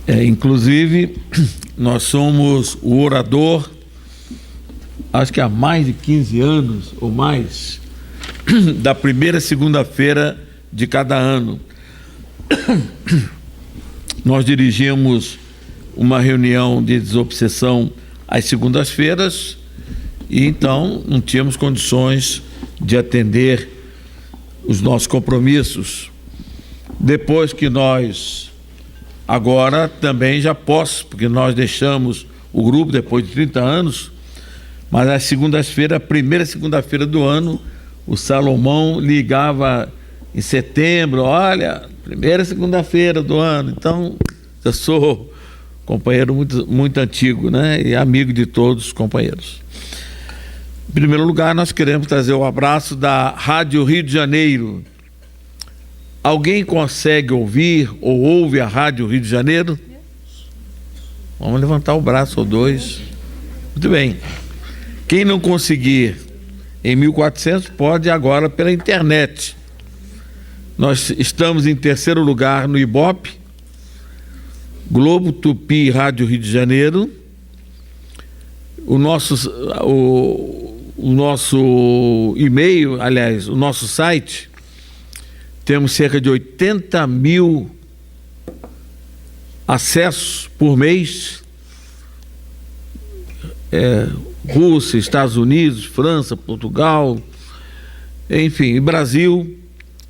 Inclusive, nós somos o orador, acho que há mais de 15 anos ou mais, da primeira segunda-feira de cada ano. Nós dirigimos uma reunião de desobsessão às segundas-feiras e então não tínhamos condições de atender os nossos compromissos. Depois que nós, agora também já posso, porque nós deixamos o grupo depois de 30 anos, mas às segundas-feiras, a primeira segunda-feira do ano, o Salomão ligava em setembro, olha, primeira segunda-feira do ano. Então, eu sou companheiro muito antigo, né? E amigo de todos os companheiros. Em primeiro lugar, nós queremos trazer o abraço da Rádio Rio de Janeiro. Alguém consegue ouvir ou ouve a Rádio Rio de Janeiro? Vamos levantar o braço ou dois. Muito bem. Quem não conseguir em 1400 pode agora pela internet. Nós estamos em terceiro lugar no Ibope, Globo Tupi Rádio Rio de Janeiro. O nosso e-mail, aliás, o nosso site, temos cerca de 80 mil acessos por mês. Rússia, Estados Unidos, França, Portugal, enfim, Brasil.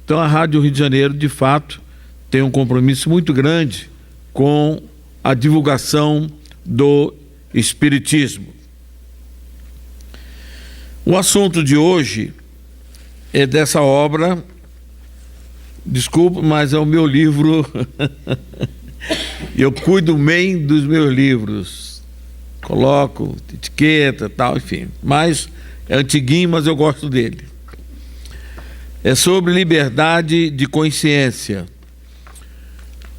Então a Rádio Rio de Janeiro, de fato, tem um compromisso muito grande com a divulgação do Espiritismo. O assunto de hoje é dessa obra, desculpa, mas é o meu livro, eu cuido bem dos meus livros, coloco etiqueta, tal, enfim, mas é antiguinho, mas eu gosto dele. É sobre liberdade de consciência.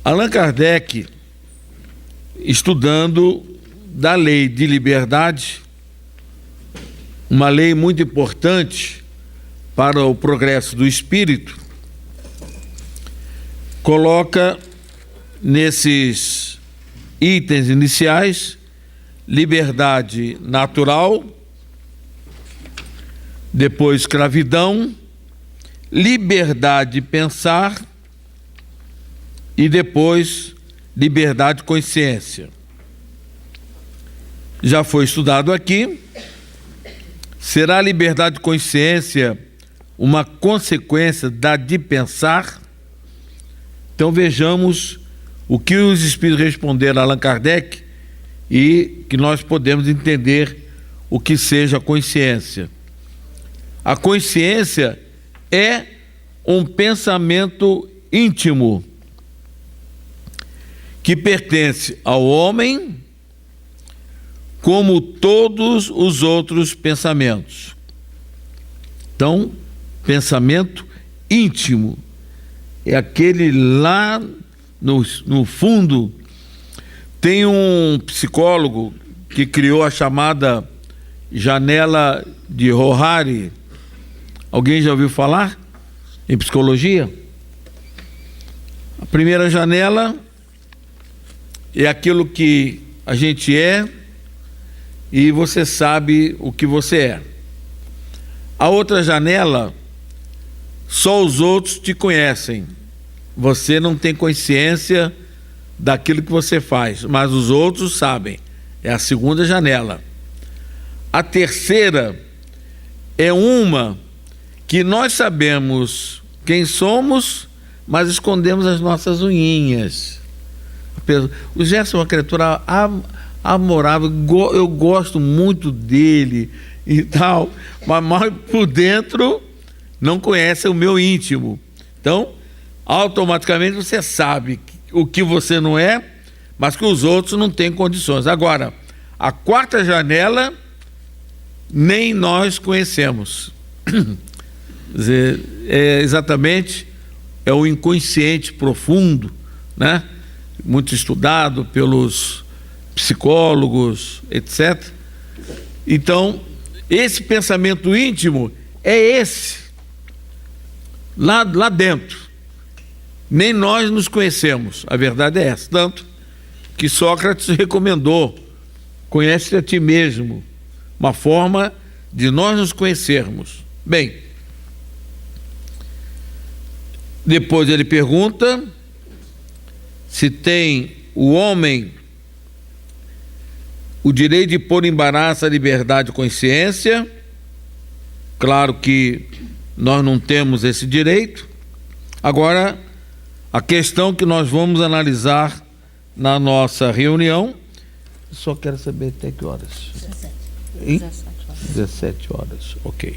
Allan Kardec, estudando da lei de liberdade, uma lei muito importante para o progresso do espírito, coloca nesses itens iniciais liberdade natural, depois escravidão, liberdade de pensar e depois liberdade de consciência. Já foi estudado aqui. Será a liberdade de consciência uma consequência da de pensar? Então vejamos o que os espíritos responderam a Allan Kardec e que nós podemos entender o que seja a consciência. A consciência é um pensamento íntimo que pertence ao homem como todos os outros pensamentos. Então, pensamento íntimo é aquele lá no fundo. Tem um psicólogo que criou a chamada janela de Johari. Alguém já ouviu falar em psicologia? A primeira janela é aquilo que a gente é e você sabe o que você é. A outra janela, só os outros te conhecem. Você não tem consciência daquilo que você faz, mas os outros sabem. É a segunda janela. A terceira é uma que nós sabemos quem somos, mas escondemos as nossas unhinhas. O Gerson é uma criatura amorável, eu gosto muito dele e tal, mas por dentro não conhece o meu íntimo. Então, automaticamente você sabe o que você não é, mas que os outros não têm condições. Agora, a quarta janela, nem nós conhecemos. Quer dizer, é o inconsciente profundo, né? Muito estudado pelos psicólogos, etc. Então, esse pensamento íntimo é esse, lá dentro. Nem nós nos conhecemos, a verdade é essa. Tanto que Sócrates recomendou. Conhece a ti mesmo, uma forma de nós nos conhecermos. Bem, depois ele pergunta se tem o homem o direito de pôr em embaraço a liberdade de consciência. Claro que nós não temos esse direito. Agora, a questão que nós vamos analisar na nossa reunião, só quero saber até que horas? 17 horas. 17 horas, ok.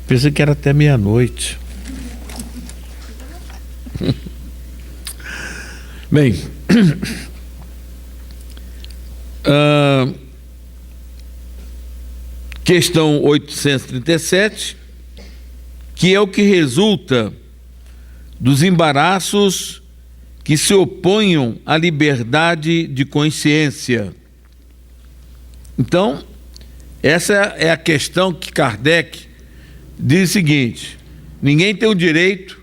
Pensei que era até meia-noite. Bem, questão 837, que é o que resulta dos embaraços que se oponham à liberdade de consciência. Então, essa é a questão que Kardec diz o seguinte: ninguém tem o direito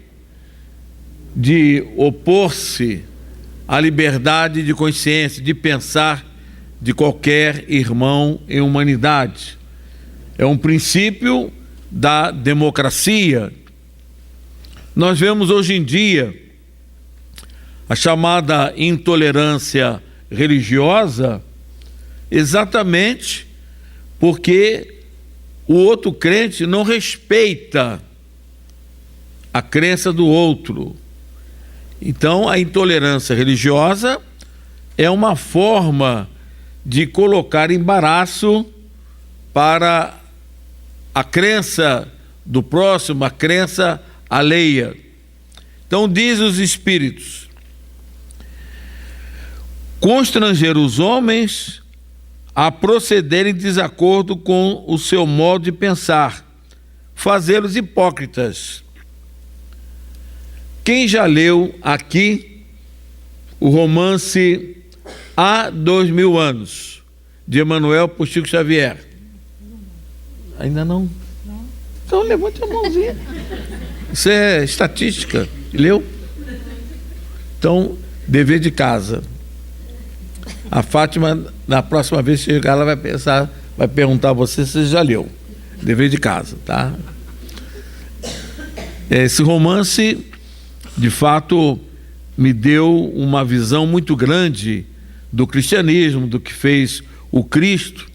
de opor-se à liberdade de consciência, de pensar de qualquer irmão em humanidade. É um princípio da democracia. Nós vemos hoje em dia a chamada intolerância religiosa, exatamente porque o outro crente não respeita a crença do outro. Então, a intolerância religiosa é uma forma de colocar embaraço para a crença do próximo, a crença alheia. Então, diz os espíritos: constranger os homens a procederem em desacordo com o seu modo de pensar, fazê-los hipócritas. Quem já leu aqui o romance Há 2000 anos, de Emmanuel por Chico Xavier? Ainda não? Não. Então levante a mãozinha. Isso é estatística. Leu? Então, dever de casa. A Fátima, na próxima vez que chegar, ela vai pensar, vai perguntar a você se você já leu. Dever de casa, tá? Esse romance, de fato, me deu uma visão muito grande do cristianismo, do que fez o Cristo.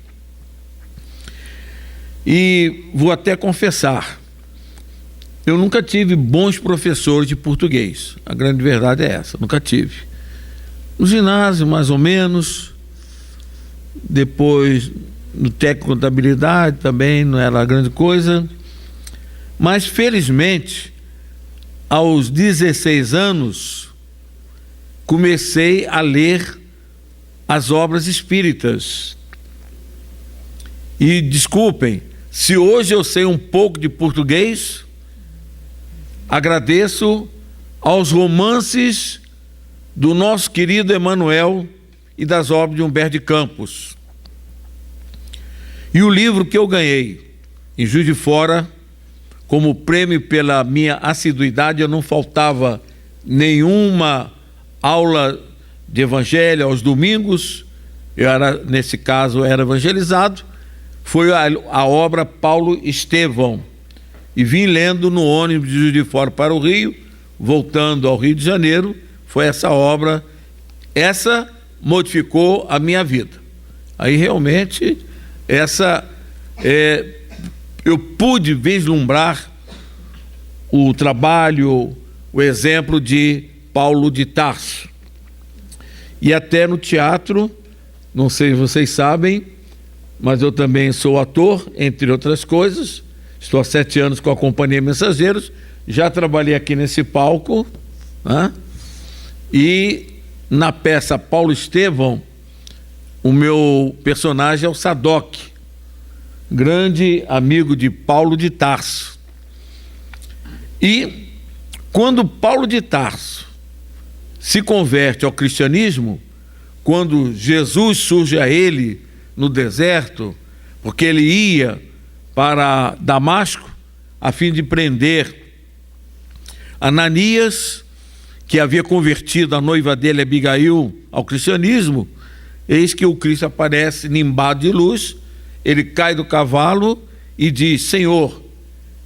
E vou até confessar, eu nunca tive bons professores de português. A grande verdade é essa, nunca tive. No ginásio, mais ou menos. Depois, no técnico de contabilidade também, não era grande coisa. Mas, felizmente, aos 16 anos, comecei a ler as obras espíritas. E, desculpem, se hoje eu sei um pouco de português, agradeço aos romances do nosso querido Emmanuel e das obras de Humberto de Campos. E o livro que eu ganhei em Juiz de Fora, como prêmio pela minha assiduidade, eu não faltava nenhuma aula de evangelho aos domingos, eu era, nesse caso, era evangelizado, foi a obra Paulo Estevão, e vim lendo no ônibus de Juiz de Fora para o Rio, voltando ao Rio de Janeiro. Foi essa obra, essa modificou a minha vida. Aí realmente, eu pude vislumbrar o trabalho, o exemplo de Paulo de Tarso. E até no teatro, não sei se vocês sabem, mas eu também sou ator, entre outras coisas. Estou há 7 anos com a Companhia Mensageiros, já trabalhei aqui nesse palco, né? E na peça Paulo Estevão, o meu personagem é o Sadoc, grande amigo de Paulo de Tarso. E quando Paulo de Tarso se converte ao cristianismo, quando Jesus surge a ele no deserto, porque ele ia para Damasco a fim de prender Ananias que havia convertido a noiva dele, Abigail, ao cristianismo, eis que o Cristo aparece nimbado de luz, ele cai do cavalo e diz: Senhor,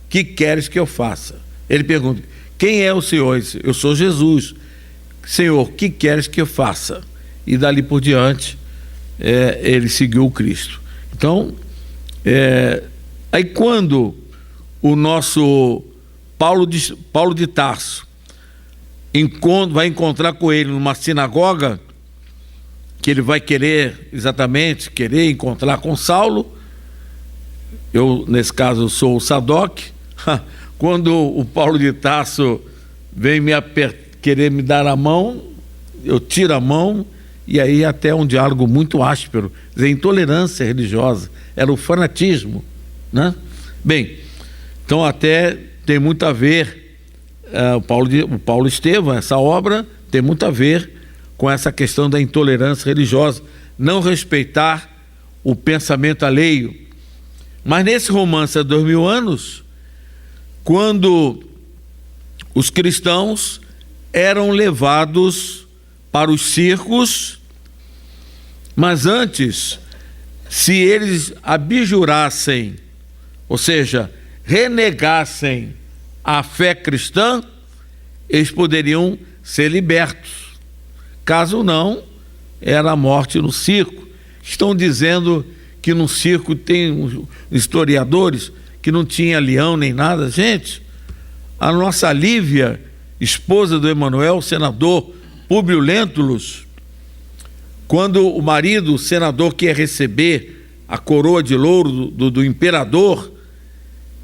que queres que eu faça? Ele pergunta: quem é o Senhor? Ele diz: eu sou Jesus. Senhor, que queres que eu faça? E dali por diante, ele seguiu o Cristo. Então, aí quando o nosso Paulo de Tarso vai encontrar com ele numa sinagoga, que ele vai querer encontrar com Saulo, nesse caso sou o Sadoc. Quando o Paulo de Tarso vem querer me dar a mão, eu tiro a mão, e aí até um diálogo muito áspero, dizer, intolerância religiosa, era o fanatismo, né? Bem, então até tem muito a ver, o Paulo Estevão, essa obra tem muito a ver com essa questão da intolerância religiosa, não respeitar o pensamento alheio. Mas nesse romance há 2000 anos, quando os cristãos eram levados para os circos, mas antes, se eles abjurassem, ou seja, renegassem a fé cristã, eles poderiam ser libertos. Caso não, era a morte no circo. Estão dizendo que no circo tem historiadores que não tinha leão nem nada. Gente, a nossa Lívia, esposa do Emanuel, senador Públio Lentulus, quando o marido, o senador, quer receber a coroa de louro do imperador,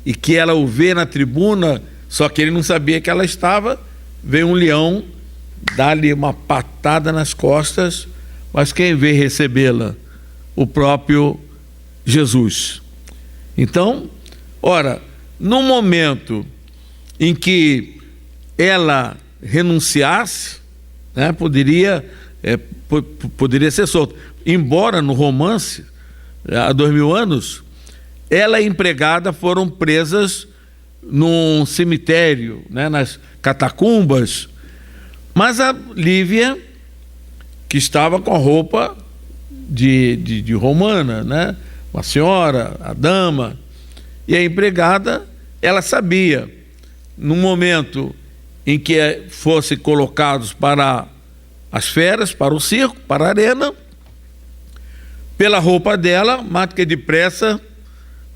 e que ela o vê na tribuna, só que ele não sabia que ela estava, veio um leão dar-lhe uma patada nas costas, mas quem veio recebê-la? O próprio Jesus. Então, ora, no momento em que ela renunciasse, né, poderia ser solta. Embora no romance, há 2000 anos, ela e a empregada foram presas num cemitério, né, nas catacumbas, mas a Lívia, que estava com a roupa de romana, né, uma senhora, a dama, e a empregada, ela sabia, no momento em que fossem colocados para as feras, para o circo, para a arena, pela roupa dela, mais que depressa,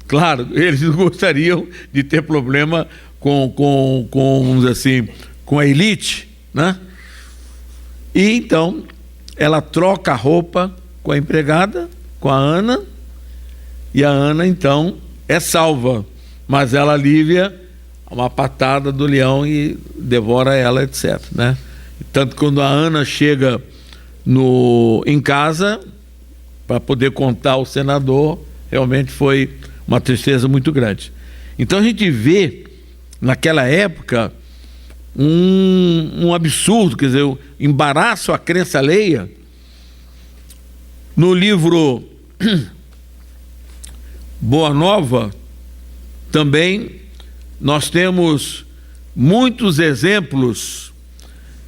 claro, eles não gostariam de ter problema vamos dizer assim, com a elite, né? E então ela troca a roupa com a empregada, com a Ana, e a Ana então é salva, mas ela, Lívia, uma patada do leão e devora ela, etc, né? Tanto que quando a Ana chega em casa para poder contar ao senador, realmente foi uma tristeza muito grande. Então a gente vê naquela época um absurdo, quer dizer, o embaraço à crença alheia. No livro Boa Nova também nós temos muitos exemplos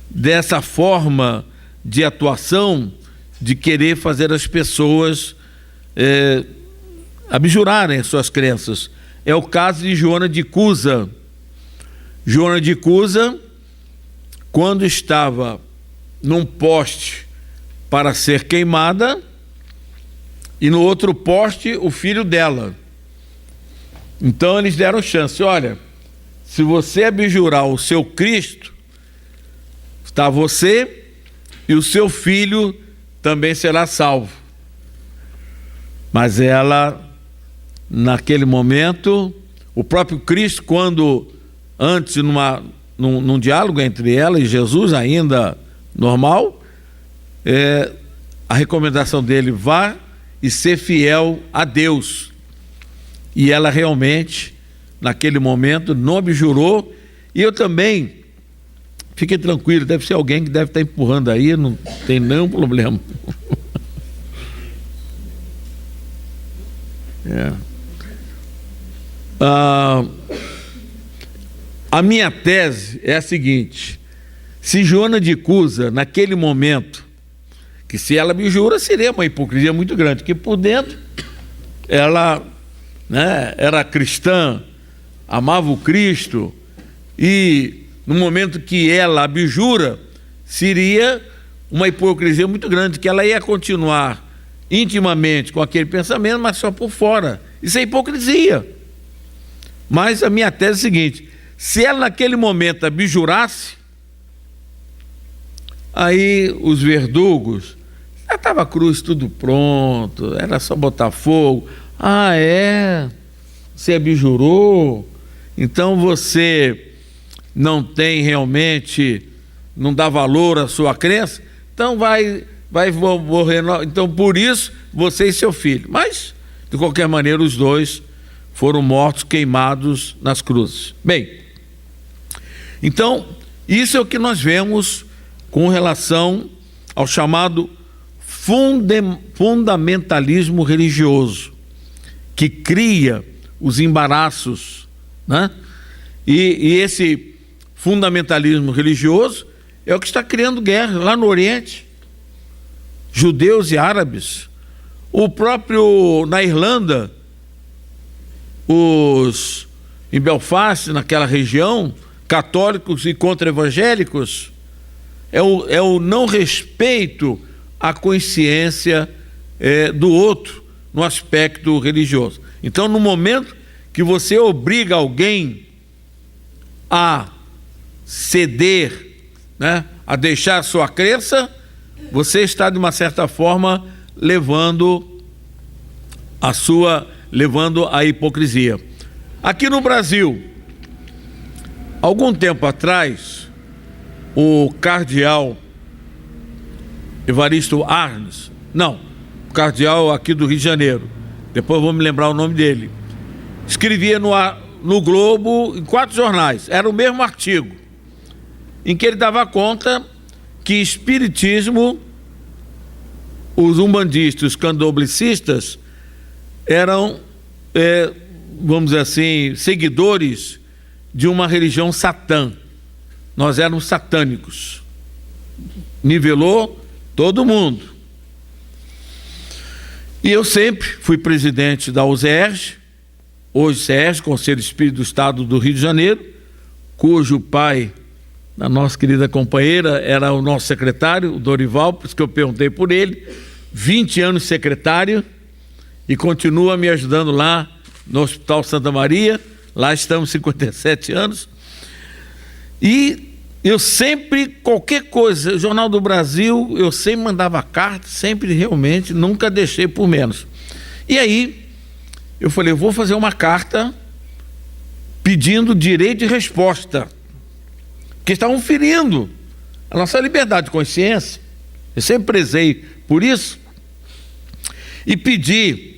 dessa forma de atuação, de querer fazer as pessoas abjurarem suas crenças. É o caso de Joana de Cusa. Joana de Cusa, quando estava num poste para ser queimada, e no outro poste o filho dela. Então eles deram chance: olha, se você abjurar o seu Cristo, está você e o seu filho também será salvo. Mas ela, naquele momento, o próprio Cristo, quando antes num diálogo entre ela e Jesus, ainda normal, a recomendação dele: vá e ser fiel a Deus. E ela realmente, naquele momento, não abjurou. E eu também, fique tranquilo, deve ser alguém que deve estar empurrando aí, não tem nenhum problema. A minha tese é a seguinte: Se Joana de Cusa, naquele momento, que se ela abjura, seria uma hipocrisia muito grande, que por dentro ela, né, era cristã, amava o Cristo, e no momento que ela abjura, seria uma hipocrisia muito grande, que ela ia continuar intimamente com aquele pensamento, mas só por fora. Isso é hipocrisia. Mas a minha tese é a seguinte: se ela naquele momento abjurasse, aí os verdugos, já estava a cruz tudo pronto, era só botar fogo. Ah, é? Você abjurou? Então você não tem realmente, não dá valor à sua crença? Então vai morrer. Então por isso você e seu filho. Mas, de qualquer maneira, os dois foram mortos, queimados nas cruzes. Bem, então isso é o que nós vemos com relação ao chamado fundamentalismo religioso, que cria os embaraços, né? E esse fundamentalismo religioso é o que está criando guerra lá no Oriente, judeus e árabes. O próprio, na Irlanda, em Belfast, naquela região, católicos e contra-evangélicos, é o não respeito à consciência do outro no aspecto religioso. Então, no momento que você obriga alguém a ceder, né, a deixar a sua crença, você está, de uma certa forma, levando a hipocrisia. Aqui no Brasil, algum tempo atrás, o cardeal Evaristo Arnes, o cardeal aqui do Rio de Janeiro, depois vou me lembrar o nome dele, escrevia no Globo, em 4 jornais, era o mesmo artigo, em que ele dava conta que espiritismo, os umbandistas, os candomblecistas, eram, vamos dizer assim, seguidores de uma religião satã. Nós éramos satânicos. Nivelou todo mundo. E eu sempre fui presidente da USERJ, hoje CERJ, Conselho Espírita do Estado do Rio de Janeiro, cujo pai da nossa querida companheira era o nosso secretário, o Dorival, por isso que eu perguntei por ele, 20 anos secretário, e continua me ajudando lá no Hospital Santa Maria, lá estamos 57 anos, e eu sempre, qualquer coisa, Jornal do Brasil, eu sempre mandava carta, sempre realmente, nunca deixei por menos. E aí, eu falei, eu vou fazer uma carta pedindo direito de resposta, que estavam ferindo a nossa liberdade de consciência. Eu sempre prezei por isso. E pedi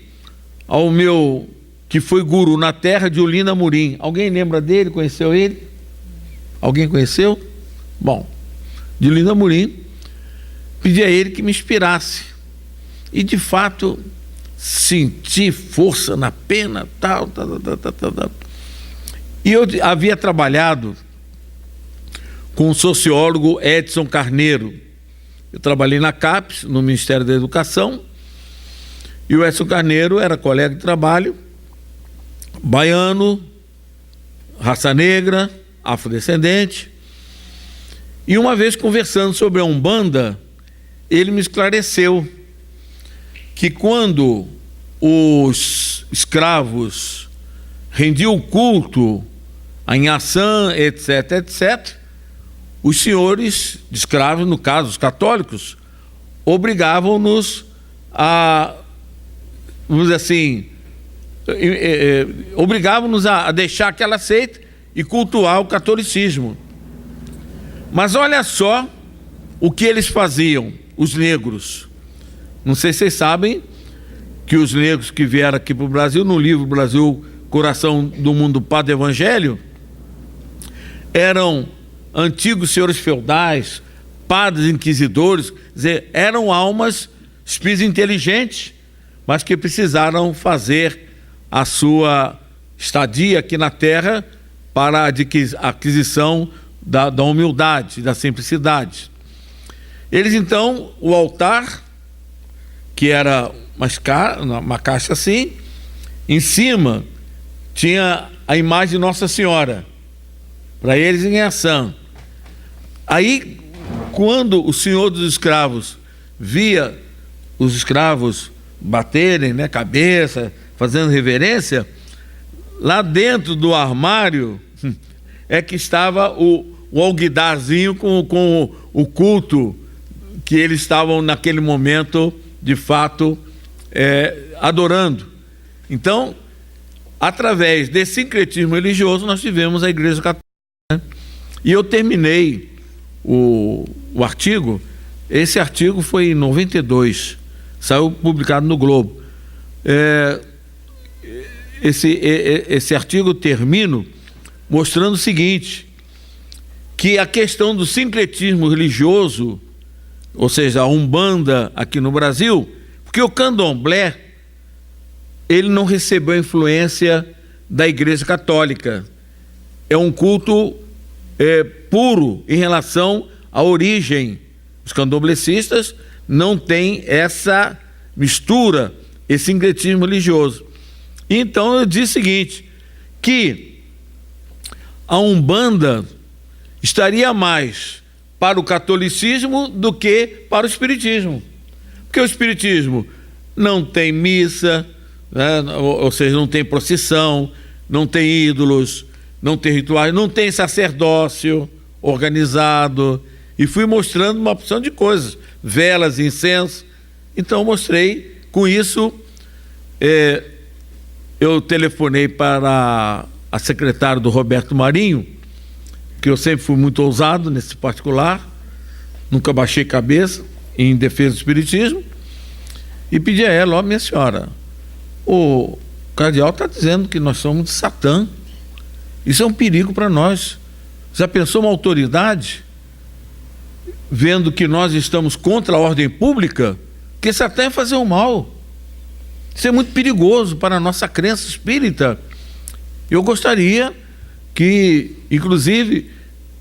ao meu, que foi guru na terra, de Olinda Amorim. Alguém lembra dele? Conheceu ele? Alguém conheceu? Bom, de Olinda Amorim, pedi a ele que me inspirasse. E de fato, senti força na pena, tal. E eu havia trabalhado com o sociólogo Edson Carneiro. Eu trabalhei na CAPES, no Ministério da Educação, e o Edson Carneiro era colega de trabalho, baiano, raça negra, afrodescendente, e uma vez conversando sobre a Umbanda, ele me esclareceu que quando os escravos rendiam culto a Inhaçã, etc., etc., os senhores de escravos, no caso os católicos, obrigavam-nos a, vamos dizer assim, obrigavam-nos a deixar aquela seita e cultuar o catolicismo. Mas olha só o que eles faziam, os negros. Não sei se vocês sabem que os negros que vieram aqui para o Brasil, no livro Brasil, Coração do Mundo, Padre Evangelho, eram antigos senhores feudais, padres inquisidores, quer dizer, eram almas, espíritos inteligentes, mas que precisaram fazer a sua estadia aqui na Terra para a aquisição da humildade, da simplicidade. Eles então, o altar, que era uma caixa assim, em cima tinha a imagem de Nossa Senhora, para eles em ação. Aí, quando o senhor dos escravos via os escravos baterem, né, cabeça, fazendo reverência, lá dentro do armário é que estava o alguidarzinho com o culto que eles estavam naquele momento, de fato, adorando. Então, através desse sincretismo religioso, nós tivemos a Igreja Católica. Né? E eu terminei o artigo. Esse artigo foi em 92, saiu publicado no Globo. Esse artigo termino mostrando o seguinte, que a questão do sincretismo religioso, ou seja, a Umbanda aqui no Brasil, porque o Candomblé, ele não recebeu a influência da Igreja Católica. É um culto puro em relação à origem. Os candomblecistas não têm essa mistura, esse sincretismo religioso. Então eu disse o seguinte, que a Umbanda estaria mais para o catolicismo do que para o espiritismo. Porque o espiritismo não tem missa, né? Ou seja, não tem procissão, não tem ídolos, não tem rituais, não tem sacerdócio organizado. E fui mostrando uma opção de coisas, velas, incenso. Então mostrei, com isso, eu telefonei para a secretária do Roberto Marinho, que eu sempre fui muito ousado nesse particular, nunca baixei cabeça em defesa do espiritismo, e pedi a ela, ó, minha senhora, o cardeal está dizendo que nós somos de Satã, isso é um perigo para nós. Já pensou uma autoridade vendo que nós estamos contra a ordem pública, que Satã é fazer o mal? Isso é muito perigoso para a nossa crença espírita. Eu gostaria que, inclusive,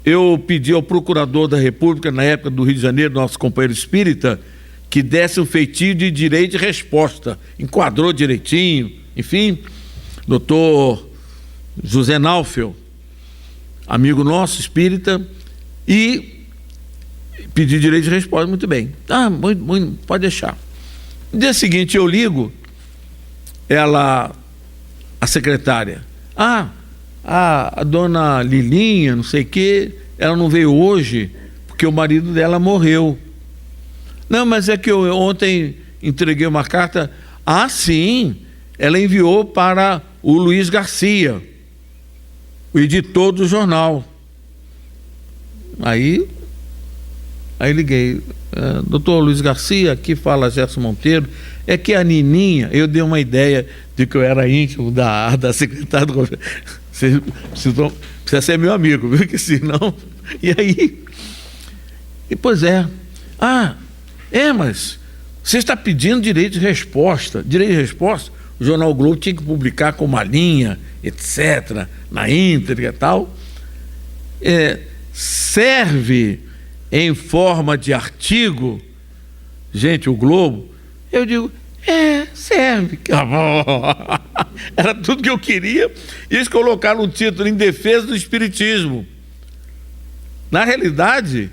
eu pedi ao procurador da República, na época do Rio de Janeiro, nosso companheiro espírita, que desse um feitio de direito de resposta, enquadrou direitinho, enfim, doutor José Naufel, amigo nosso espírita, e pedi direito de resposta, muito bem. Muito, pode deixar. No dia seguinte eu ligo, ela, a secretária, a dona Lilinha, não sei o quê, ela não veio hoje porque o marido dela morreu. Não, mas é que eu ontem entreguei uma carta. Sim, ela enviou para o Luiz Garcia, o editor do jornal. Aí liguei, doutor Luiz Garcia, aqui fala Gerson Monteiro. É que a Nininha, eu dei uma ideia de que eu era íntimo da secretária do governo. Você precisa ser meu amigo, viu? Que senão. E aí? E pois é. Mas você está pedindo direito de resposta. Direito de resposta, o jornal o Globo tinha que publicar com uma linha, etc., na íntegra e tal. Serve em forma de artigo, gente, o Globo, eu digo, serve. Era tudo que eu queria. E eles colocaram um título em defesa do espiritismo. Na realidade,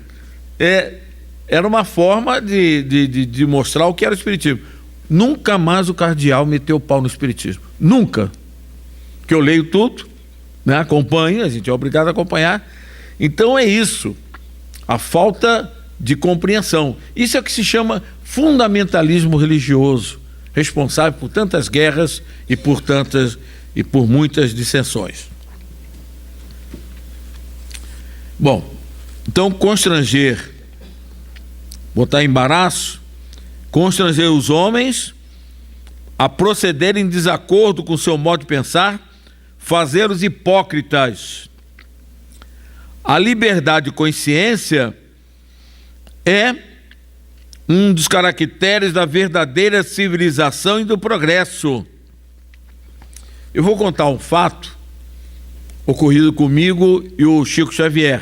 era uma forma de mostrar o que era o espiritismo. Nunca mais o cardeal meteu o pau no espiritismo. Nunca. Que eu leio tudo, né? Acompanho, a gente é obrigado a acompanhar. Então é isso. A falta de compreensão. Isso é o que se chama fundamentalismo religioso, responsável por tantas guerras e por muitas dissensões. Bom, então constranger, botar embaraço, constranger os homens a procederem em desacordo com o seu modo de pensar, fazer os hipócritas. A liberdade de consciência é um dos caracteres da verdadeira civilização e do progresso. Eu vou contar um fato ocorrido comigo e o Chico Xavier.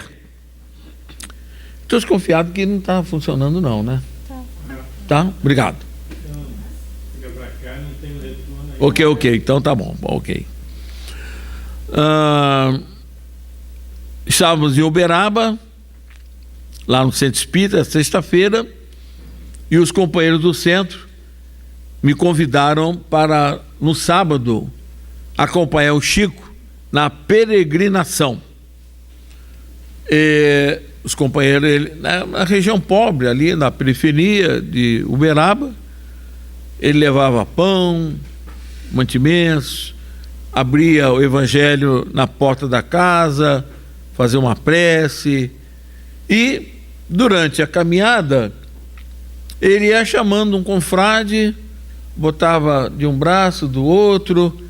Estou desconfiado que não está funcionando não, né? Tá? Obrigado. Fica pra cá, não tem retorno aí. Ok, então tá bom, ok. Estávamos em Uberaba, lá no Centro Espírita, sexta-feira, e os companheiros do centro me convidaram para, no sábado, acompanhar o Chico na peregrinação. Os companheiros, na região pobre, ali na periferia de Uberaba, ele levava pão, mantimentos, abria o evangelho na porta da casa, fazia uma prece, e durante a caminhada ele ia chamando um confrade, botava de um braço, do outro.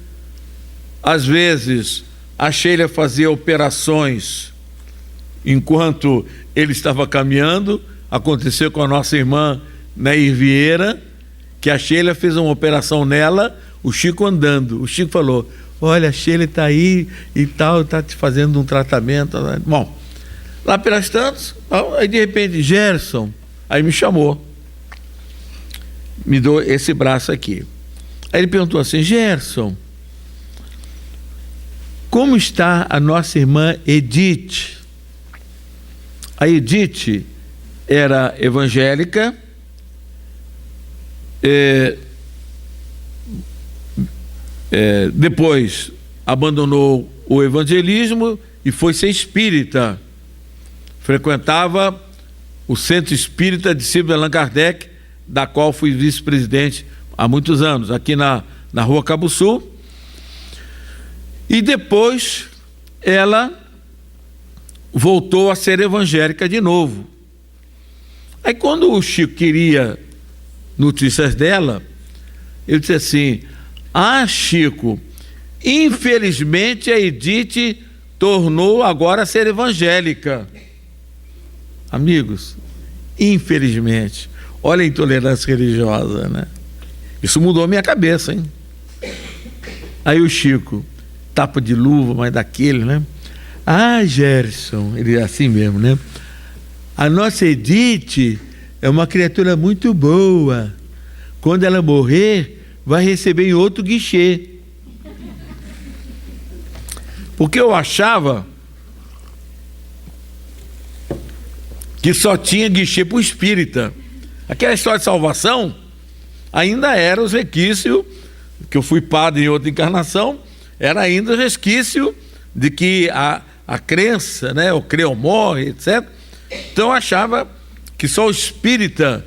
Às vezes a Sheila fazia operações enquanto ele estava caminhando. Aconteceu com a nossa irmã Nair Vieira, que a Sheila fez uma operação nela, o Chico andando. O Chico falou: olha, a Sheila está aí e tal, está te fazendo um tratamento. Bom, lá pelas tantas, aí de repente, Gerson, aí me chamou, me deu esse braço aqui. Aí ele perguntou assim: Gerson, como está a nossa irmã Edith? A Edith era evangélica, depois abandonou o evangelismo e foi ser espírita. Frequentava o Centro Espírita Discípulo de Allan Kardec, da qual fui vice-presidente há muitos anos, aqui na Rua Cabo Sul. E depois ela voltou a ser evangélica de novo. Aí quando o Chico queria notícias dela, eu disse assim: Chico, infelizmente a Edith tornou agora a ser evangélica. Amigos, infelizmente, olha a intolerância religiosa, né? Isso mudou a minha cabeça, hein? Aí o Chico, tapa de luva, mas daquele, né? Gerson, ele é assim mesmo, né? A nossa Edith é uma criatura muito boa. Quando ela morrer, vai receber em outro guichê. Porque eu achava que só tinha guichê para o espírita. Aquela história de salvação ainda era os resquícios, que eu fui padre em outra encarnação, era ainda o resquício de que a crença, né, o crê ou morre, etc. Então eu achava que só o espírita,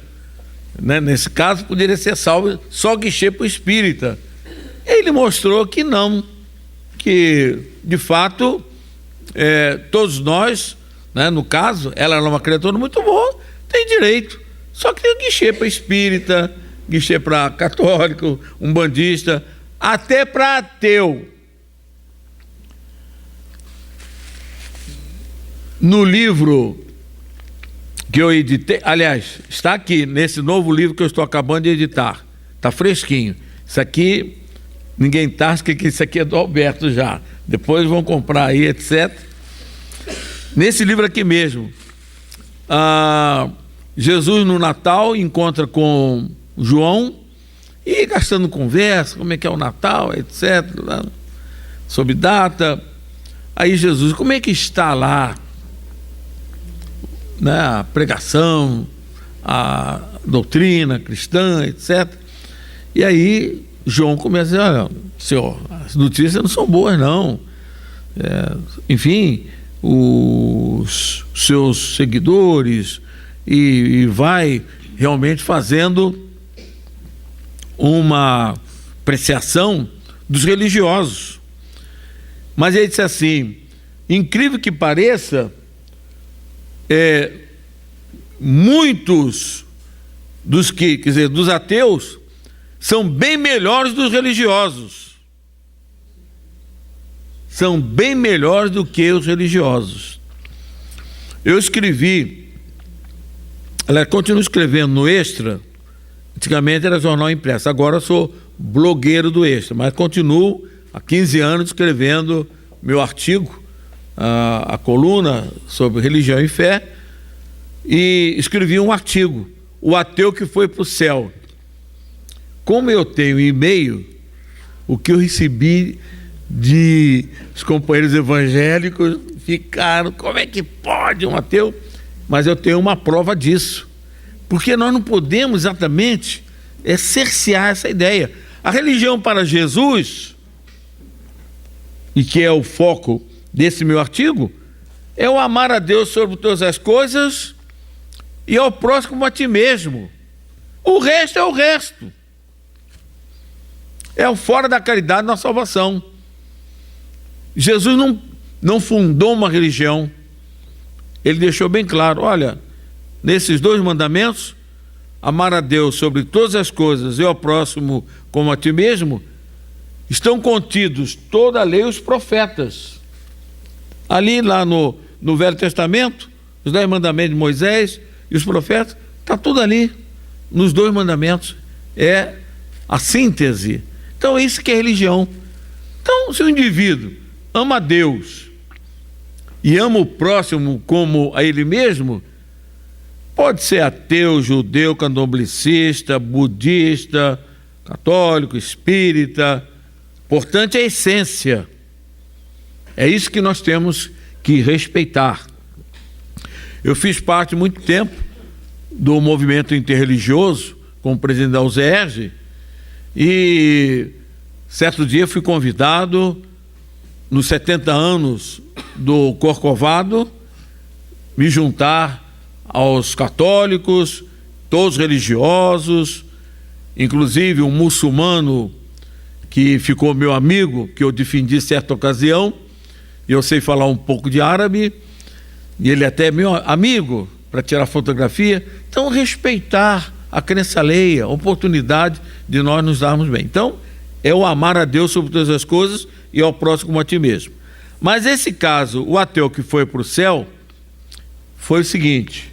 né, nesse caso, poderia ser salvo, só guichê para o espírita. Ele mostrou que não, que de fato todos nós, né, no caso, ela era uma criatura muito boa, tem direito, só que tem guichê para espírita, guichê para católico, umbandista, até para ateu. No livro que eu editei, aliás, está aqui, nesse novo livro que eu estou acabando de editar, está fresquinho. Isso aqui, ninguém tasca, que isso aqui é do Alberto já. Depois vão comprar aí, etc. Nesse livro aqui mesmo, Jesus no Natal encontra com João e gastando conversa, como é que é o Natal, etc. Sob data. Aí Jesus, como é que está lá, né, a pregação, a doutrina cristã, etc. E aí João começa a dizer: olha, senhor, as notícias não são boas não. Enfim, os seus seguidores, e vai realmente fazendo uma apreciação dos religiosos. Mas ele disse assim: incrível que pareça, muitos dos dos ateus são bem melhores dos religiosos. São bem melhores do que os religiosos. Eu escrevi, continuo escrevendo no Extra. Antigamente era jornal impresso, agora eu sou blogueiro do Extra, mas continuo há 15 anos escrevendo meu artigo, a coluna sobre religião e fé, e escrevi um artigo, O Ateu que Foi para o Céu. Como eu tenho e-mail, o que eu recebi de os companheiros evangélicos ficaram, como é que pode um ateu? Mas eu tenho uma prova disso, porque nós não podemos exatamente cercear essa ideia. A religião para Jesus, e que é o foco desse meu artigo, é o amar a Deus sobre todas as coisas e ao próximo como a ti mesmo. O resto é o resto. É o fora da caridade na salvação. Jesus não fundou uma religião. Ele deixou bem claro, olha, nesses 2 mandamentos, amar a Deus sobre todas as coisas e ao próximo como a ti mesmo, estão contidos toda a lei e os profetas. Ali lá no Velho Testamento, os 10 mandamentos de Moisés e os profetas, está tudo ali, nos 2 mandamentos. É a síntese. Então é isso que é religião. Então, se o indivíduo ama a Deus e ama o próximo como a ele mesmo, pode ser ateu, judeu, candomblessista, budista, católico, espírita. Importante é a essência. É isso que nós temos que respeitar. Eu fiz parte muito tempo do movimento interreligioso como presidente da USERJ, e certo dia fui convidado, nos 70 anos do Corcovado, me juntar aos católicos, todos religiosos, inclusive um muçulmano que ficou meu amigo, que eu defendi em certa ocasião, e eu sei falar um pouco de árabe, e ele até é meu amigo para tirar fotografia. Então, respeitar a crença alheia, a oportunidade de nós nos darmos bem. Então, é o amar a Deus sobre todas as coisas e ao próximo como a ti mesmo. Mas esse caso, o ateu que foi para o céu, foi o seguinte.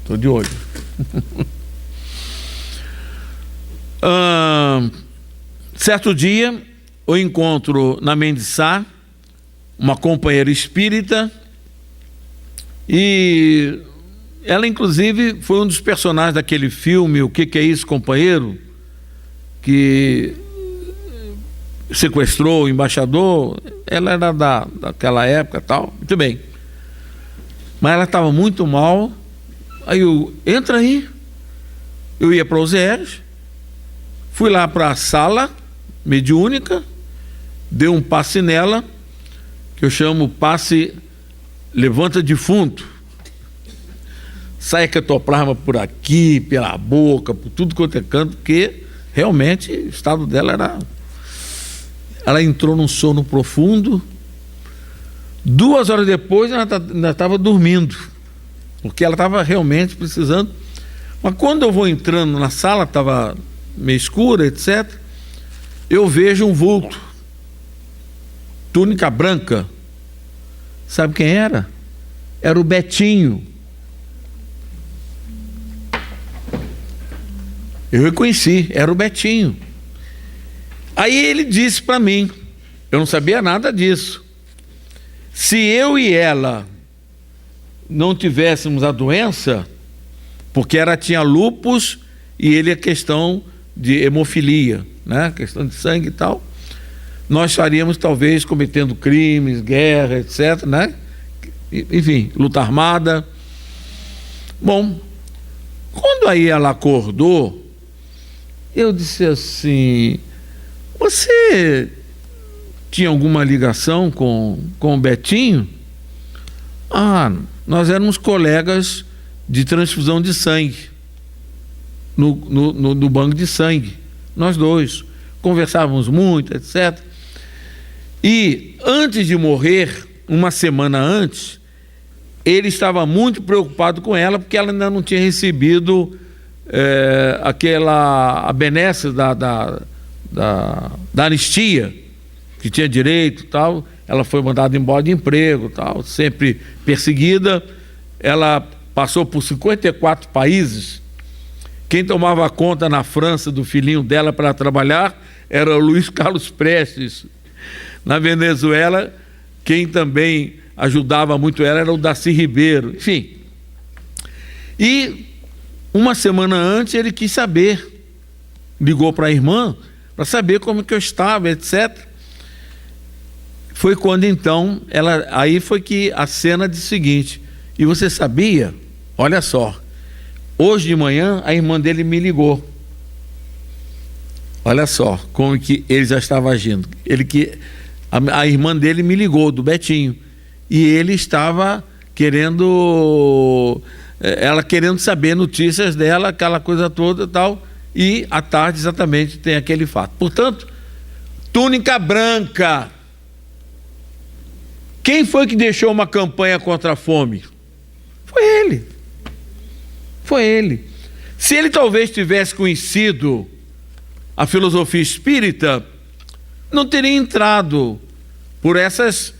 Estou de olho. Certo dia, eu encontro na Mendiçá uma companheira espírita, e ela inclusive foi um dos personagens daquele filme O Que é Isso, Companheiro?, que sequestrou o embaixador. Ela era daquela época e tal, muito bem, mas ela estava muito mal. Aí entra aí, eu ia para os USERJ, fui lá para a sala mediúnica, dei um passe nela, que eu chamo passe levanta defunto. Sai ectoplasma por aqui, pela boca, por tudo quanto é canto, porque realmente o estado dela era... Ela entrou num sono profundo. 2 horas depois ela ainda estava dormindo, porque ela estava realmente precisando. Mas quando eu vou entrando na sala, estava meio escura, etc., eu vejo um vulto, túnica branca. Sabe quem era? Era o Betinho. Eu reconheci, era o Betinho. Aí ele disse para mim, eu não sabia nada disso, se eu e ela não tivéssemos a doença, porque ela tinha lúpus e ele a questão de hemofilia, né? Questão de sangue e tal, nós estaríamos talvez cometendo crimes, guerra, etc., né? Enfim, luta armada. Bom, quando aí ela acordou, eu disse assim: você tinha alguma ligação com o Betinho? Ah, nós éramos colegas de transfusão de sangue no banco de sangue, nós dois conversávamos muito, etc. E antes de morrer, uma semana antes, ele estava muito preocupado com ela, porque ela ainda não tinha recebido a benesse da anistia, que tinha direito e tal. Ela foi mandada embora de emprego, tal, sempre perseguida. Ela passou por 54 países. Quem tomava conta na França do filhinho dela para trabalhar era o Luiz Carlos Prestes. Na Venezuela, quem também ajudava muito ela era o Darcy Ribeiro, enfim. E uma semana antes ele quis saber, ligou para a irmã para saber como que eu estava, etc. Foi quando então aí foi que a cena disse o seguinte: e você sabia? Olha só, hoje de manhã a irmã dele me ligou. Olha só como que ele já estava agindo. A irmã dele me ligou, do Betinho, e ele estava ela querendo saber notícias dela, aquela coisa toda e tal, e à tarde exatamente tem aquele fato. Portanto, túnica branca. Quem foi que deixou uma campanha contra a fome? Foi ele. Foi ele. Se ele talvez tivesse conhecido a filosofia espírita, não teria entrado por essas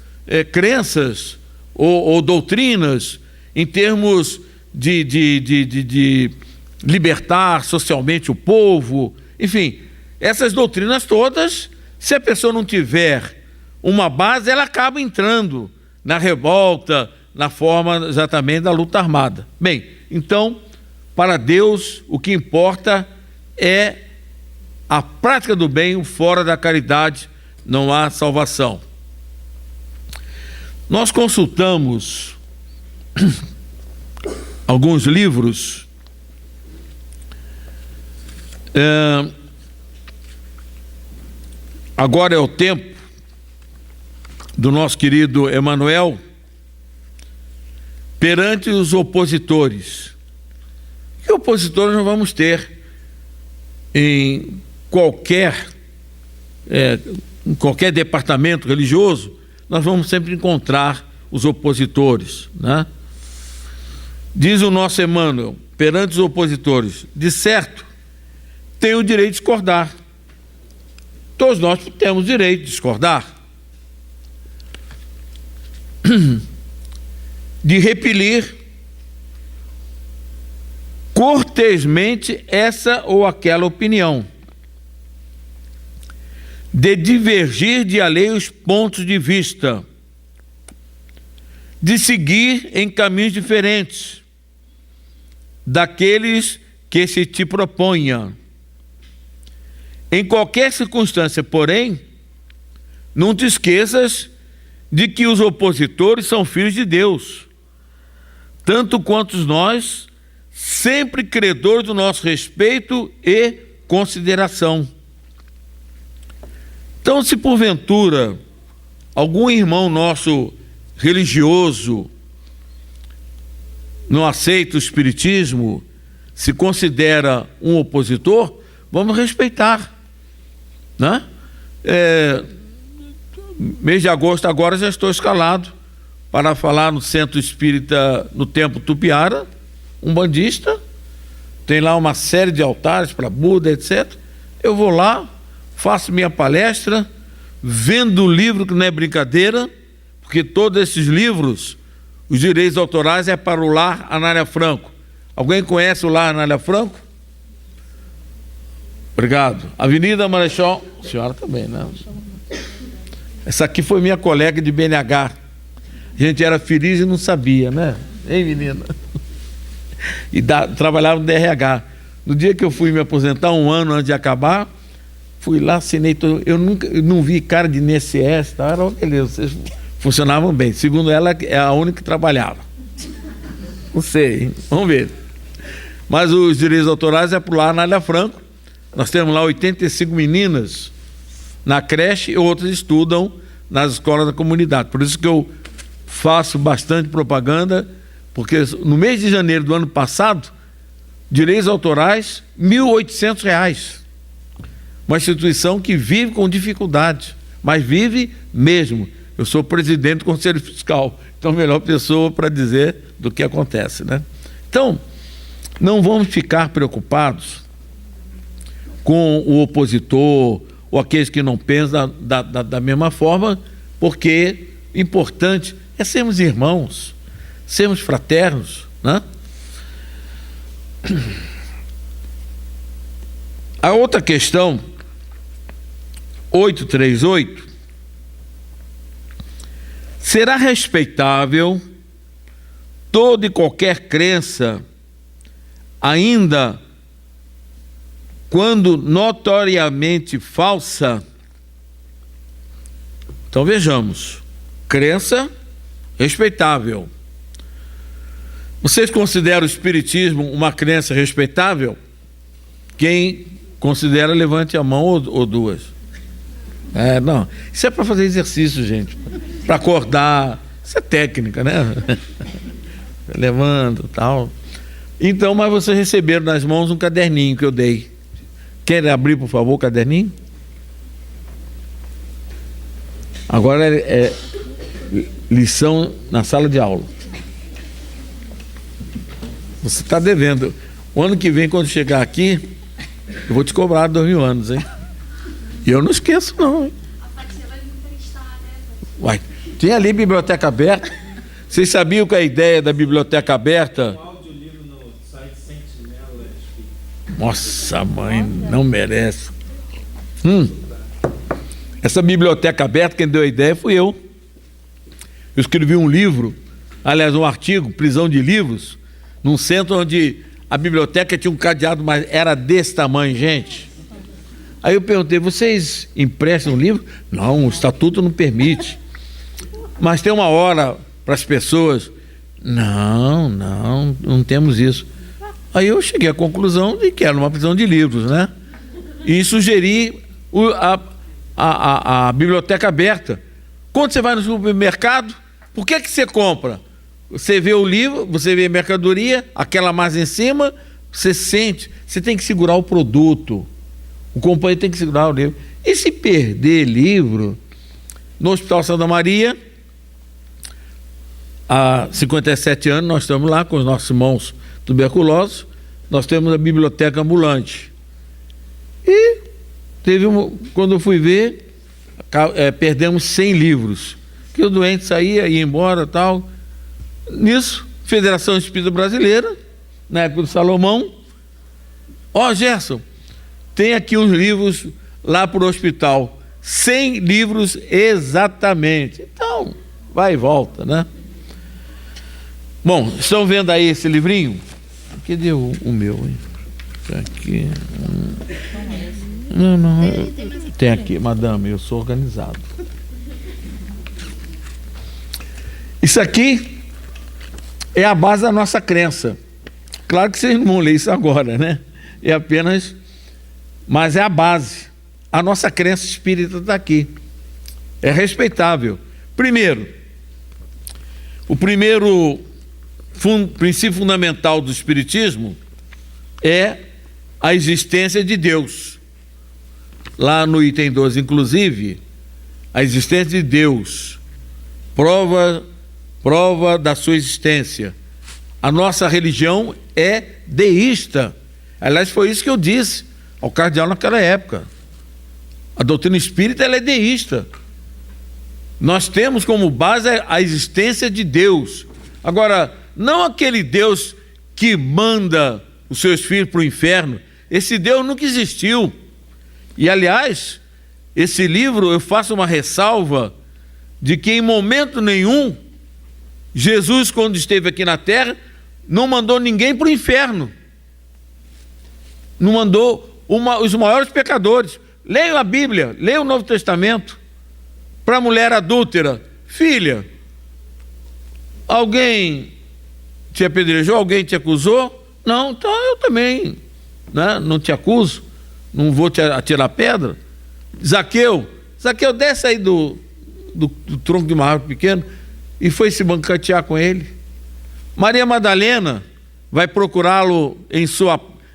crenças ou doutrinas em termos de libertar socialmente o povo, enfim, essas doutrinas todas, se a pessoa não tiver uma base, ela acaba entrando na revolta, na forma exatamente da luta armada. Bem, então, para Deus, o que importa é a prática do bem, fora da caridade não há salvação. Nós consultamos alguns livros. Agora é o tempo do nosso querido Emmanuel perante os opositores. Que opositores nós vamos ter em qualquer departamento religioso? Nós vamos sempre encontrar os opositores, né? Diz o nosso Emmanuel, perante os opositores: de certo, tem o direito de discordar. Todos nós temos direito de discordar, de repelir cortesmente essa ou aquela opinião, de divergir de alheios pontos de vista, de seguir em caminhos diferentes daqueles que se te proponha. Em qualquer circunstância, porém, não te esqueças de que os opositores são filhos de Deus, tanto quanto nós, sempre credores do nosso respeito e consideração. Então, se porventura algum irmão nosso religioso não aceita o espiritismo, se considera um opositor, vamos respeitar, né? Mês de agosto agora já estou escalado para falar no Centro Espírita, no Templo Tupiara, umbandista, tem lá uma série de altares para Buda, etc. Eu vou lá, faço minha palestra, vendo o livro, que não é brincadeira, porque todos esses livros, os direitos autorais é para o Lar Anália Franco. Alguém conhece o Lar Anália Franco? Obrigado. Avenida Marechal, a senhora também, né? Essa aqui foi minha colega de BNH. A gente era feliz e não sabia, né? Hein, menina? E trabalhava no DRH. No dia que eu fui me aposentar, um ano antes de acabar, fui lá, assinei todo. Eu não vi cara de INSS, tá? Era beleza, vocês funcionavam bem. Segundo ela, é a única que trabalhava. Não sei, hein? Vamos ver. Mas os direitos autorais é por lá na Anália Franco. Nós temos lá 85 meninas na creche e outras estudam nas escolas da comunidade. Por isso que eu faço bastante propaganda, porque no mês de janeiro do ano passado, direitos autorais, R$1.800. Uma instituição que vive com dificuldade, mas vive mesmo. Eu sou presidente do Conselho Fiscal, então a melhor pessoa para dizer do que acontece, né? Então, não vamos ficar preocupados com o opositor ou aqueles que não pensam da mesma forma, porque o importante é sermos irmãos, sermos fraternos, né? A outra questão, 838, será respeitável toda e qualquer crença, ainda quando notoriamente falsa. Então vejamos, crença respeitável. Vocês consideram o espiritismo uma crença respeitável? Quem considera, levante a mão ou duas. Não, isso é para fazer exercício, gente, para acordar, isso é técnica, né? Levando, tal. Então, mas vocês receberam nas mãos um caderninho que eu dei. Querem abrir, por favor, o caderninho? Agora é lição na sala de aula. Você está devendo. O ano que vem, quando chegar aqui, eu vou te cobrar 2.000 anos, hein? E eu não esqueço, não, hein? A Fatia vai me emprestar, né? Uai, tem ali biblioteca aberta. Vocês sabiam que a ideia da biblioteca aberta... Um audiolivro no site Sentinela Espírita. Nossa, mãe, não merece. Essa biblioteca aberta, quem deu a ideia fui eu. Eu escrevi um livro, aliás, um artigo, Prisão de Livros, num centro onde a biblioteca tinha um cadeado, mas era desse tamanho, gente. Aí eu perguntei, vocês emprestam um livro? Não, o estatuto não permite. Mas tem uma hora para as pessoas. Não temos isso. Aí eu cheguei à conclusão de que era uma prisão de livros, né? E sugeri a biblioteca aberta. Quando você vai no supermercado, por que você compra? Você vê o livro, você vê a mercadoria, aquela mais em cima, você sente, você tem que segurar o produto. O companheiro tem que segurar o livro. E se perder livro, no Hospital Santa Maria, há 57 anos, nós estamos lá com os nossos irmãos tuberculosos, nós temos a biblioteca ambulante. E quando eu fui ver, perdemos 100 livros. Que o doente saía, ia embora, tal. Nisso, Federação Espírita Brasileira, na época do Salomão, Gerson, tem aqui os livros lá para o hospital, 100 livros exatamente. Então, vai e volta, né? Bom, estão vendo aí esse livrinho? Cadê o meu, hein? Tá aqui. Não. Tem aqui, madame, eu sou organizado. Isso aqui é a base da nossa crença. Claro que vocês não vão ler isso agora, né? É apenas... Mas é a base. A nossa crença espírita está aqui. É respeitável. Primeiro, o primeiro princípio fundamental do espiritismo é a existência de Deus. Lá no item 12, inclusive, a existência de Deus. Prova da sua existência. A nossa religião é deísta. Aliás, foi isso que eu disse ao cardeal naquela época. A doutrina espírita, ela é deísta. Nós temos como base a existência de Deus. Agora, não aquele Deus que manda os seus filhos para o inferno. Esse Deus nunca existiu. E, aliás, esse livro, eu faço uma ressalva de que em momento nenhum Jesus, quando esteve aqui na terra, não mandou ninguém para o inferno. Não mandou os maiores pecadores. Leiam a Bíblia, leiam o Novo Testamento. Para a mulher adúltera, filha, alguém te apedrejou? Alguém te acusou? Não, então eu também, né, não te acuso, não vou te atirar pedra. Zaqueu, desce aí do tronco de uma árvore pequena, e foi se banquetear com ele. Maria Madalena vai procurá-lo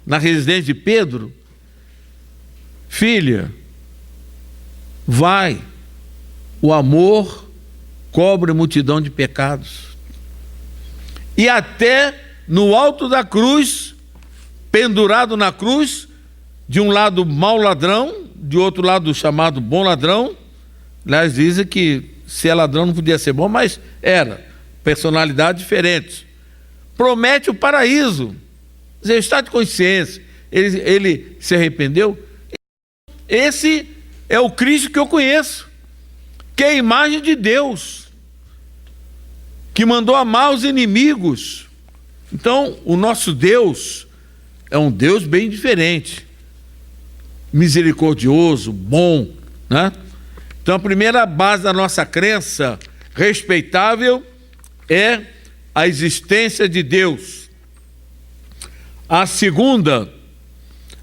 na residência de Pedro. Filha, vai, o amor cobre multidão de pecados. E até no alto da cruz, pendurado na cruz, de um lado mau ladrão, de outro lado chamado bom ladrão. Aliás, dizem que se é ladrão não podia ser bom, mas era, personalidade diferente. Promete o paraíso, estado de consciência. Ele se arrependeu. Esse é o Cristo que eu conheço, que é a imagem de Deus. que mandou amar os inimigos. Então, o nosso Deus é um Deus bem diferente, misericordioso, bom, né? Então, a primeira base da nossa crença respeitável é a existência de Deus. A segunda,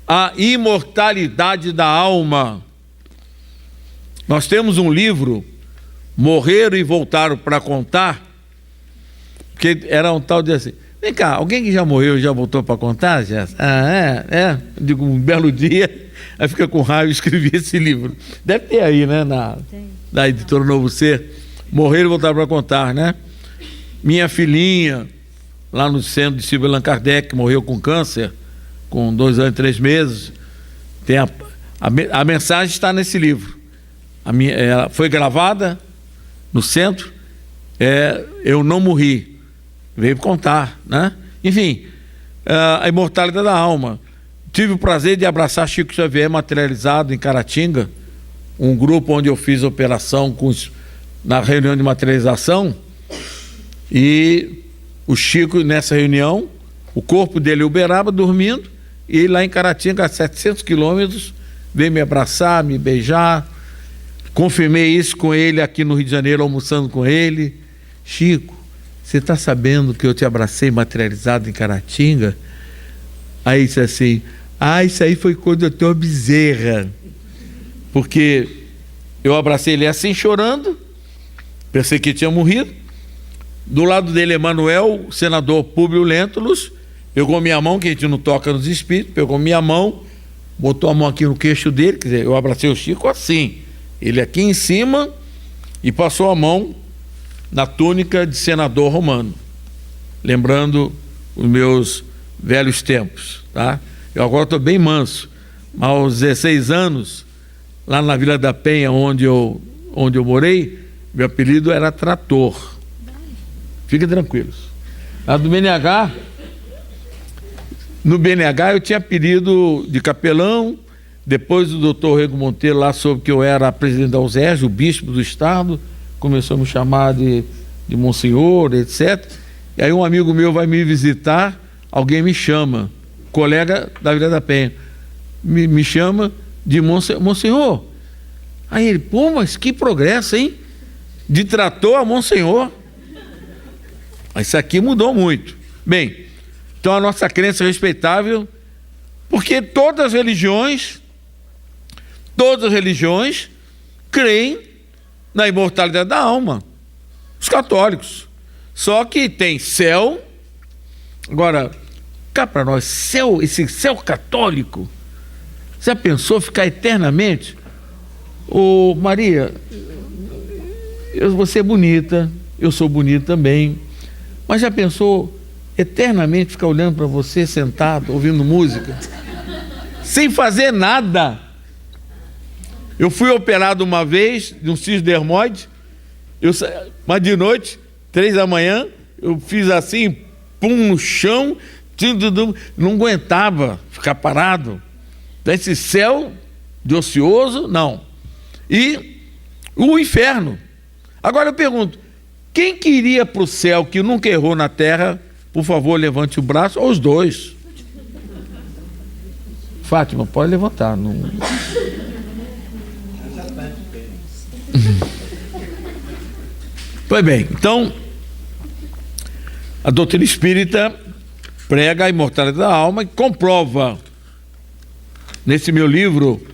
a imortalidade da alma. Nós temos um livro, Morreram e Voltaram para Contar, que era um tal de assim, vem cá, alguém que já morreu e já voltou para contar? Já? Digo, um belo dia, aí fica com raiva e escrevi esse livro. Deve ter aí, né, na editora Novo Ser, Morreram e Voltaram para Contar, né? Minha filhinha, lá no centro de Silvio Allan Kardec, morreu com câncer, com 2 anos e 3 meses. Tem a mensagem está nesse livro. Ela foi gravada no centro, eu não morri, veio contar, né? Enfim, a imortalidade da alma. Tive o prazer de abraçar Chico Xavier materializado em Caratinga, um grupo onde eu fiz a operação na reunião de materialização, e o Chico, nessa reunião, o corpo dele em Uberaba, dormindo, e lá em Caratinga, a 700 quilômetros, veio me abraçar, me beijar. Confirmei isso com ele aqui no Rio de Janeiro, almoçando com ele. Chico, você está sabendo que eu te abracei materializado em Caratinga? Aí disse assim, isso aí foi quando eu tenho Bezerra. Porque eu abracei ele assim, chorando, pensei que tinha morrido. Do lado dele, Emanuel, o senador Públio Lentulus, pegou minha mão, que a gente não toca nos espíritos, pegou minha mão, botou a mão aqui no queixo dele, quer dizer, eu abracei o Chico assim, ele aqui em cima, e passou a mão na túnica de senador romano, lembrando os meus velhos tempos, tá? Eu agora estou bem manso, mas aos 16 anos, lá na Vila da Penha, onde eu morei, meu apelido era Trator. Fiquem tranquilos. Lá do BNH, no BNH eu tinha apelido de capelão, depois o doutor Rego Monteiro lá soube que eu era presidente da USERJ, o bispo do estado, começou a me chamar de monsenhor, etc. E aí um amigo meu vai me visitar, alguém me chama, colega da Vila da Penha, me chama de monsenhor. Aí ele, mas que progresso, hein? De trator a monsenhor. Isso aqui mudou muito. Bem, então a nossa crença é respeitável, porque todas as religiões creem na imortalidade da alma. Os católicos. Só que tem céu. Agora, cá para nós, céu, esse céu católico, você já pensou ficar eternamente? Ô Maria, você é bonita, eu sou bonito também, mas já pensou eternamente ficar olhando para você sentado, ouvindo música, sem fazer nada? Eu fui operado uma vez de um cisto dermoide, mas de noite, 3 da manhã, eu fiz assim, pum no chão, não aguentava ficar parado. Esse céu de ocioso, não. E o inferno. Agora eu pergunto, quem que iria para o céu que nunca errou na terra, por favor, levante o braço, ou os dois. Fátima, pode levantar. Não... Pois bem, então, a doutrina espírita prega a imortalidade da alma e comprova, nesse meu livro,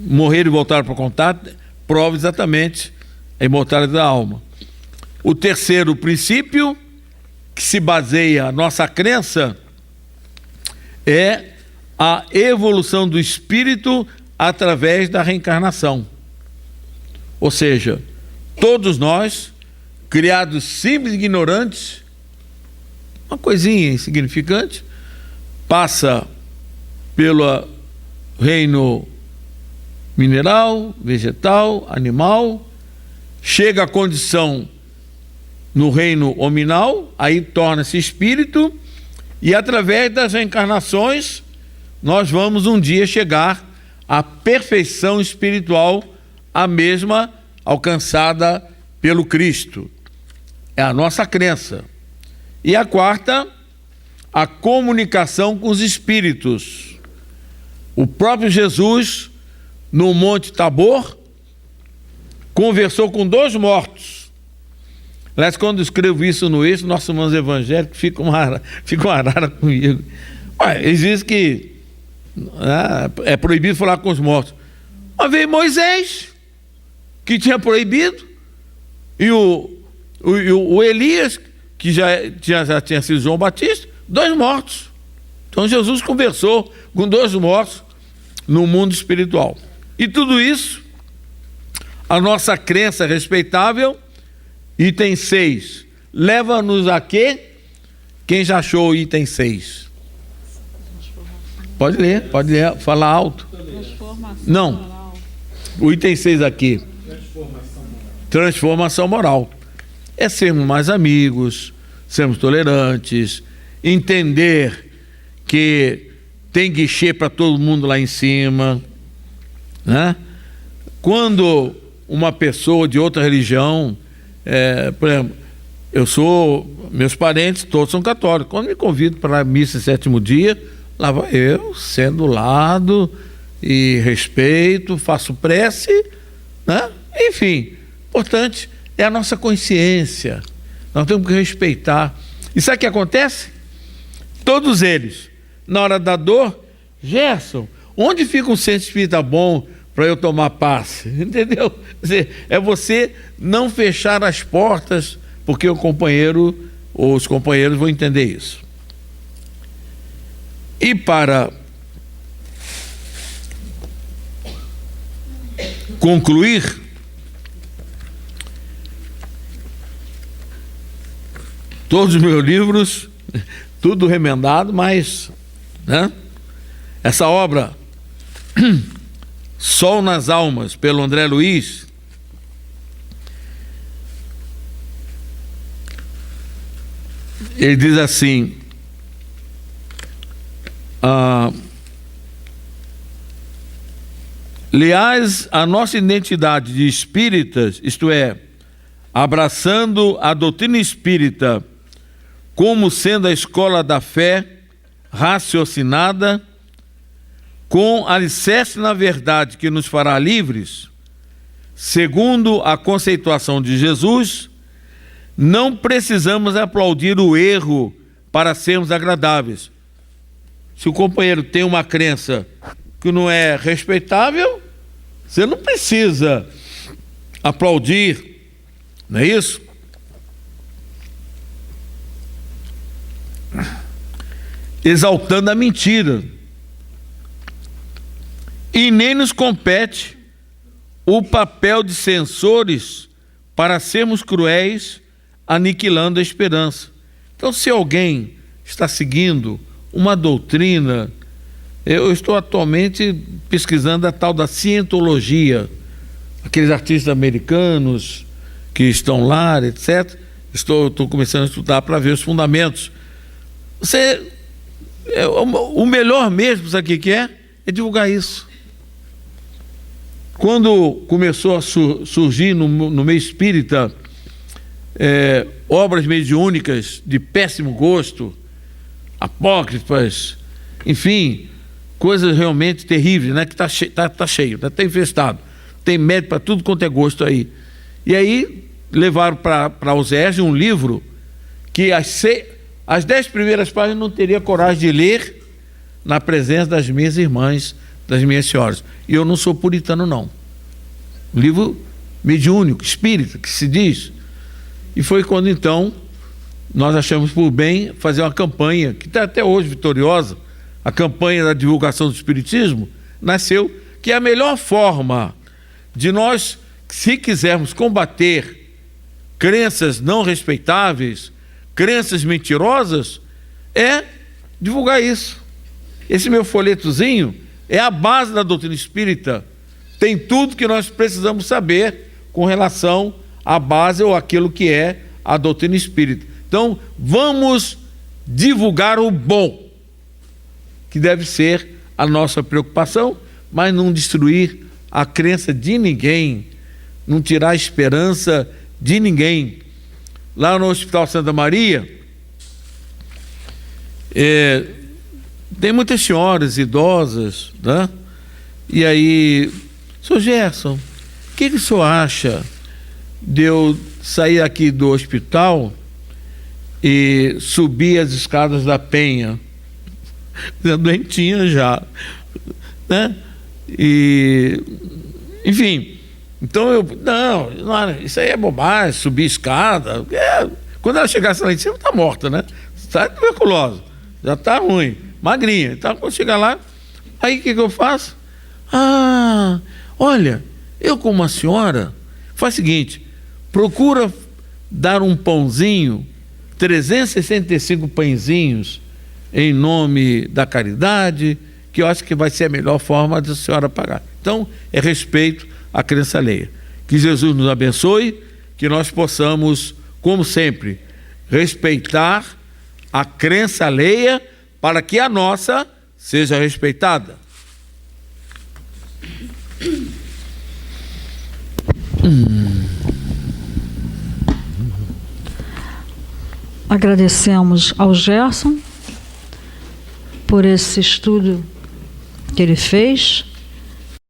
Morrer e Voltar para Contar, prova exatamente a imortalidade da alma. O terceiro princípio, que se baseia a nossa crença, é a evolução do espírito através da reencarnação. Ou seja, todos nós, criados simples e ignorantes, uma coisinha insignificante, passa pelo reino mineral, vegetal, animal, chega à condição no reino hominal, aí torna-se espírito, e através das reencarnações nós vamos um dia chegar à perfeição espiritual, a mesma alcançada pelo Cristo. É a nossa crença. E a quarta, a comunicação com os espíritos. O próprio Jesus, no Monte Tabor, conversou com 2 mortos. Aliás, quando eu escrevo isso no eixo, nossos irmãos evangélicos ficam arara comigo. Eles dizem que é proibido falar com os mortos. Mas veio Moisés, que tinha proibido, e o Elias, que já tinha sido João Batista, 2 mortos. Então Jesus conversou com 2 mortos no mundo espiritual. E tudo isso, a nossa crença respeitável, item 6, leva-nos a quê? Quem já achou o item 6? Pode ler, falar alto. Não, o item 6 aqui. Transformação moral. É sermos mais amigos, sermos tolerantes, entender que tem guichê para todo mundo lá em cima, né? Quando uma pessoa de outra religião, por exemplo, meus parentes todos são católicos, quando me convidam para a missa 7º dia, lá vai eu, sendo do lado, e respeito, faço prece, né? Enfim, importante é a nossa consciência, nós temos que respeitar. E sabe o que acontece? Todos eles, na hora da dor, Gerson, onde fica um centro espírita bom para eu tomar passe? Entendeu? Quer dizer, é você não fechar as portas, porque o companheiro ou os companheiros vão entender isso. E para concluir, todos os meus livros, tudo remendado, mas, né? Essa obra, Sol nas Almas, pelo André Luiz, ele diz assim: leais à nossa identidade de espíritas, isto é, abraçando a doutrina espírita como sendo a escola da fé raciocinada, com alicerce na verdade que nos fará livres, segundo a conceituação de Jesus, não precisamos aplaudir o erro para sermos agradáveis. Se o companheiro tem uma crença que não é respeitável, você não precisa aplaudir, não é isso? Exaltando a mentira. E nem nos compete o papel de censores para sermos cruéis, aniquilando a esperança. Então, se alguém está seguindo uma doutrina, eu estou atualmente pesquisando a tal da cientologia, aqueles artistas americanos que estão lá, etc. Estou começando a estudar para ver os fundamentos. O melhor mesmo, sabe o que é? É divulgar isso. Quando começou a surgir no meio espírita obras mediúnicas de péssimo gosto, apócrifas, enfim, coisas realmente terríveis, né? Que tá cheio, está infestado, tem médico para tudo quanto é gosto aí. E aí levaram para a USERJ um livro que as 10 primeiras páginas não teria coragem de ler na presença das minhas irmãs, das minhas senhoras. E eu não sou puritano, não. Livro mediúnico, espírita, que se diz. E foi quando então nós achamos por bem fazer uma campanha, que está até hoje vitoriosa, a campanha da divulgação do espiritismo, nasceu, que é a melhor forma de nós, se quisermos combater crenças não respeitáveis, crenças mentirosas, é divulgar isso. Esse meu folhetozinho é a base da doutrina espírita, tem tudo que nós precisamos saber com relação à base ou aquilo que é a doutrina espírita. Então, vamos divulgar o bom, que deve ser a nossa preocupação, mas não destruir a crença de ninguém, não tirar a esperança de ninguém. Lá no Hospital Santa Maria, tem muitas senhoras idosas, né? E aí, senhor Gerson, o que o senhor acha de eu sair aqui do hospital e subir as escadas da Penha? Doentinha já, né? E, enfim, então não, isso aí é bobagem, subir escada. Quando ela chegasse lá em cima, está morta, né? Está tuberculosa, já está ruim, magrinha. Então, quando chegar lá, aí o que eu faço? Olha, eu como uma senhora, faz o seguinte, procura dar um pãozinho, 365 pãezinhos, em nome da caridade, que eu acho que vai ser a melhor forma de a senhora pagar. Então, é respeito à crença alheia. Que Jesus nos abençoe, que nós possamos, como sempre, respeitar a crença alheia para que a nossa seja respeitada. Agradecemos ao Gerson por esse estudo que ele fez